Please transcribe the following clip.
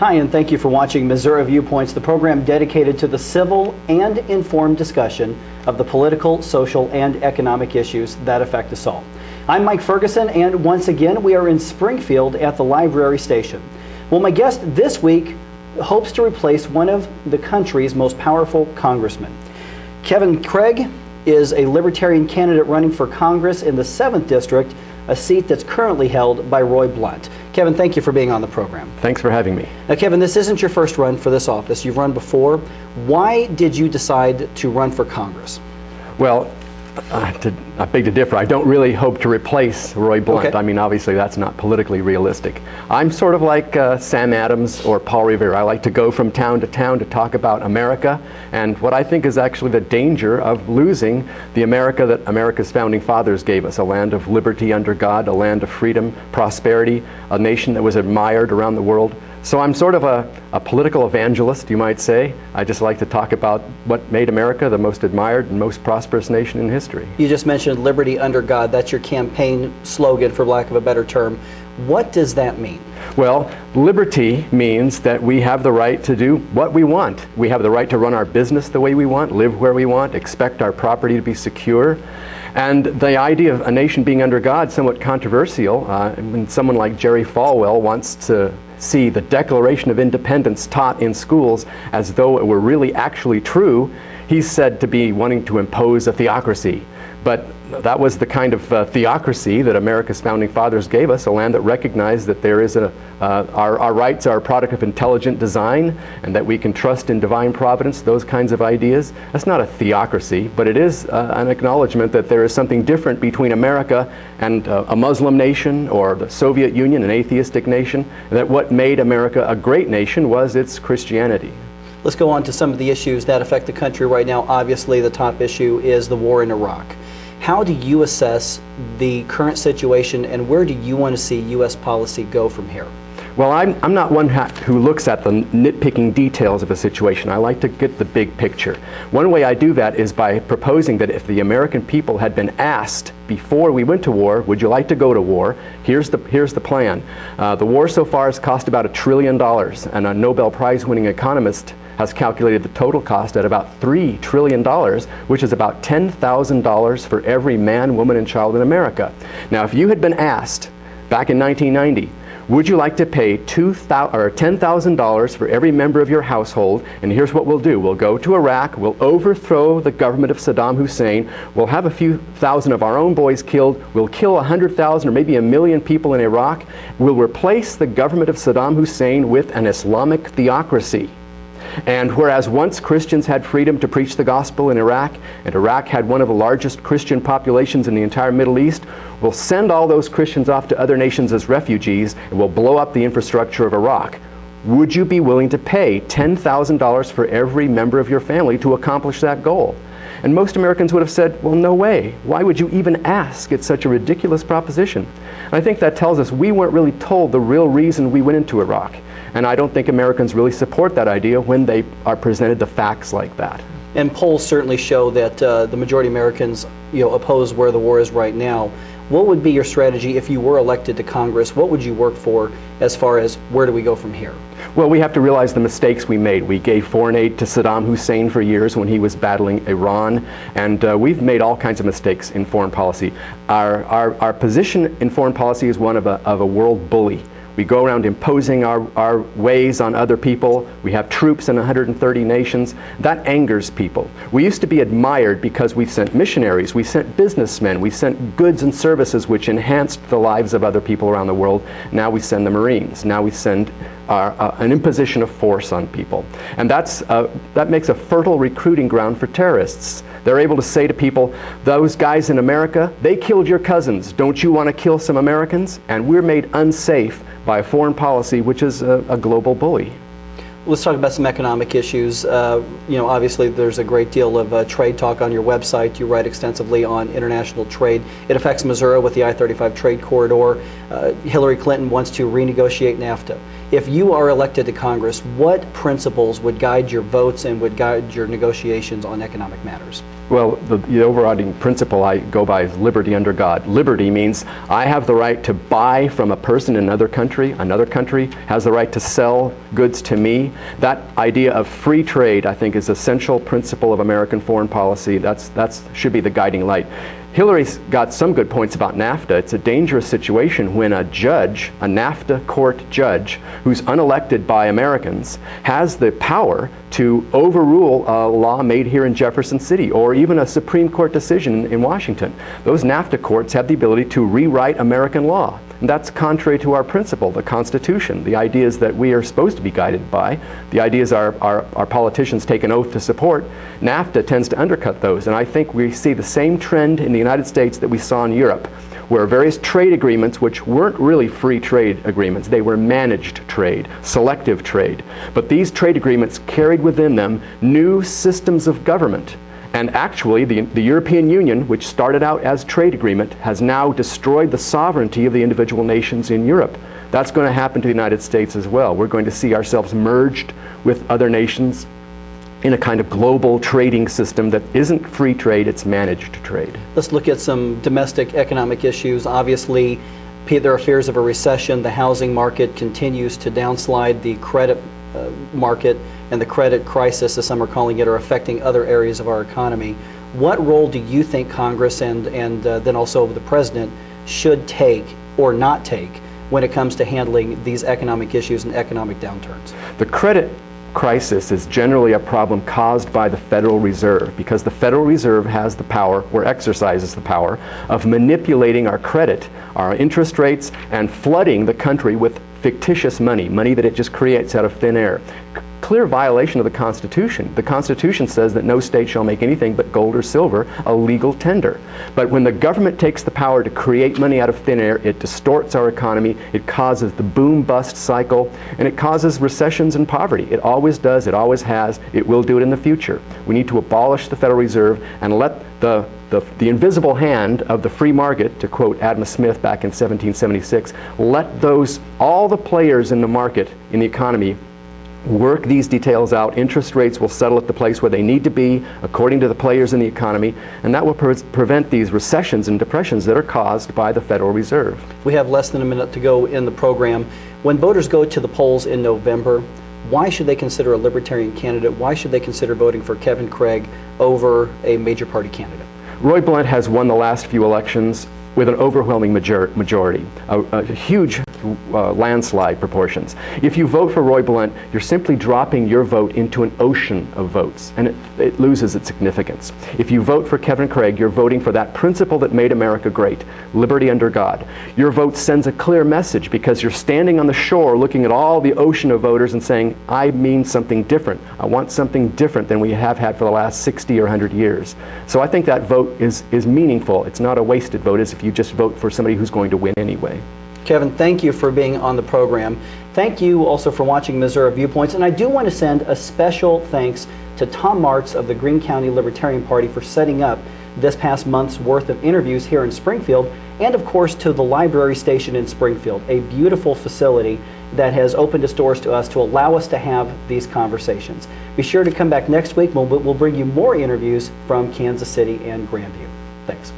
Hi, and thank you for watching Missouri Viewpoints, the program dedicated to the civil and informed discussion of the political, social, and economic issues that affect us all. I'm Mike Ferguson, and once again, we are in Springfield at the library station. Well, my guest this week hopes to replace one of the country's most powerful congressmen. Kevin Craig is a Libertarian candidate running for Congress in the 7th District, a seat that's currently held by Roy Blunt. Kevin, thank you for being on the program. Thanks for having me. Now, Kevin, this isn't your first run for this office. You've run before. Why did you decide to run for Congress? Well, I beg to differ. I don't really hope to replace Roy Blunt. Okay. I mean, obviously, that's not politically realistic. I'm sort of like Sam Adams or Paul Revere. I like to go from town to town to talk about America and what I think is actually the danger of losing the America that America's founding fathers gave us, a land of liberty under God, a land of freedom, prosperity, a nation that was admired around the world. So I'm sort of a political evangelist, you might say. I just like to talk about what made America the most admired and most prosperous nation in history. You just mentioned liberty under God. That's your campaign slogan, for lack of a better term. What does that mean? Well, liberty means that we have the right to do what we want. We have the right to run our business the way we want, live where we want, expect our property to be secure. And the idea of a nation being under God is somewhat controversial. When someone like Jerry Falwell wants to see the Declaration of Independence taught in schools as though it were really actually true, he's said to be wanting to impose a theocracy. But that was the kind of theocracy that America's founding fathers gave us, a land that recognized that there is our rights are a product of intelligent design and that we can trust in divine providence, those kinds of ideas. That's not a theocracy, but it is an acknowledgement that there is something different between America and a Muslim nation or the Soviet Union, an atheistic nation, and that what made America a great nation was its Christianity. Let's go on to some of the issues that affect the country right now. Obviously, the top issue is the war in Iraq. How do you assess the current situation, and where do you want to see U.S. policy go from here? Well, I'm not one who looks at the nitpicking details of a situation. I like to get the big picture. One way I do that is by proposing that if the American people had been asked before we went to war, would you like to go to war? Here's the plan. The war so far has cost about $1 trillion, and a Nobel Prize winning economist has calculated the total cost at about $3 trillion, which is about $10,000 for every man, woman, and child in America. Now, if you had been asked back in 1990, would you like to pay $10,000 for every member of your household? And here's what we'll do. We'll go to Iraq, we'll overthrow the government of Saddam Hussein, we'll have a few thousand of our own boys killed, we'll kill 100,000 or maybe 1 million people in Iraq, we'll replace the government of Saddam Hussein with an Islamic theocracy. And whereas once Christians had freedom to preach the gospel in Iraq, and Iraq had one of the largest Christian populations in the entire Middle East, we'll send all those Christians off to other nations as refugees, and we'll blow up the infrastructure of Iraq. Would you be willing to pay $10,000 for every member of your family to accomplish that goal? And most Americans would have said, well, no way. Why would you even ask? It's such a ridiculous proposition. And I think that tells us we weren't really told the real reason we went into Iraq. And I don't think Americans really support that idea when they are presented the facts like that. And polls certainly show that the majority of Americans, oppose where the war is right now. What would be your strategy if you were elected to Congress? What would you work for as far as where do we go from here? Well, we have to realize the mistakes we made. We gave foreign aid to Saddam Hussein for years when he was battling Iran, and we've made all kinds of mistakes in foreign policy. Our position in foreign policy is one of a world bully. We go around imposing our ways on other people. We have troops in 130 nations. That angers people. We used to be admired because we sent missionaries, we sent businessmen, we sent goods and services which enhanced the lives of other people around the world. Now we send the Marines. Now we send an imposition of force on people. And that makes a fertile recruiting ground for terrorists. They're able to say to people, those guys in America, they killed your cousins. Don't you want to kill some Americans? And we're made unsafe by a foreign policy which is a global bully. Let's talk about some economic issues. Obviously there's a great deal of trade talk on your website. You write extensively on international trade. It affects Missouri with the I-35 trade corridor. Hillary Clinton wants to renegotiate NAFTA. If you are elected to Congress, what principles would guide your votes and would guide your negotiations on economic matters? Well, the overriding principle I go by is liberty under God. Liberty means I have the right to buy from a person in another country has the right to sell goods to me. That idea of free trade, I think, is an essential principle of American foreign policy. That should be the guiding light. Hillary's got some good points about NAFTA. It's a dangerous situation when a judge, a NAFTA court judge, who's unelected by Americans, has the power to overrule a law made here in Jefferson City, or even a Supreme Court decision in Washington. Those NAFTA courts have the ability to rewrite American law. And that's contrary to our principle, the Constitution, the ideas that we are supposed to be guided by, the ideas our politicians take an oath to support. NAFTA tends to undercut those, and I think we see the same trend in the United States that we saw in Europe, where various trade agreements, which weren't really free trade agreements, they were managed trade, selective trade. But these trade agreements carried within them new systems of government. And actually, the European Union, which started out as trade agreement, has now destroyed the sovereignty of the individual nations in Europe. That's going to happen to the United States as well. We're going to see ourselves merged with other nations in a kind of global trading system that isn't free trade, it's managed trade. Let's look at some domestic economic issues. Obviously, there are fears of a recession. The housing market continues to downslide. The credit market and the credit crisis, as some are calling it, are affecting other areas of our economy. What role do you think Congress and then also the President should take or not take when it comes to handling these economic issues and economic downturns? The credit crisis is generally a problem caused by the Federal Reserve, because the Federal Reserve has the power, or exercises the power, of manipulating our credit, our interest rates, and flooding the country with fictitious money that it just creates out of thin air. Clear violation of the Constitution. The Constitution says that no state shall make anything but gold or silver a legal tender. But when the government takes the power to create money out of thin air, it distorts our economy, it causes the boom-bust cycle, and it causes recessions and poverty. It always does, it always has, it will do it in the future. We need to abolish the Federal Reserve and let the invisible hand of the free market, to quote Adam Smith back in 1776, let all the players in the market, in the economy, work these details out. Interest rates will settle at the place where they need to be according to the players in the economy, and that will prevent these recessions and depressions that are caused by the Federal Reserve. We have less than a minute to go in the program. When voters go to the polls in November, why should they consider a Libertarian candidate? Why should they consider voting for Kevin Craig over a major party candidate? Roy Blunt has won the last few elections with an overwhelming majority, a huge landslide proportions. If you vote for Roy Blunt, you're simply dropping your vote into an ocean of votes, and it loses its significance. If you vote for Kevin Craig, you're voting for that principle that made America great, liberty under God. Your vote sends a clear message, because you're standing on the shore looking at all the ocean of voters and saying, I mean something different. I want something different than we have had for the last 60 or 100 years. So I think that vote is meaningful. It's not a wasted vote as if you just vote for somebody who's going to win anyway. Kevin, thank you for being on the program. Thank you also for watching Missouri Viewpoints, and I do want to send a special thanks to Tom Martz of the Greene County Libertarian Party for setting up this past month's worth of interviews here in Springfield, and of course to the library station in Springfield, a beautiful facility that has opened its doors to us to allow us to have these conversations. Be sure to come back next week. We'll bring you more interviews from Kansas City and Grandview. Thanks.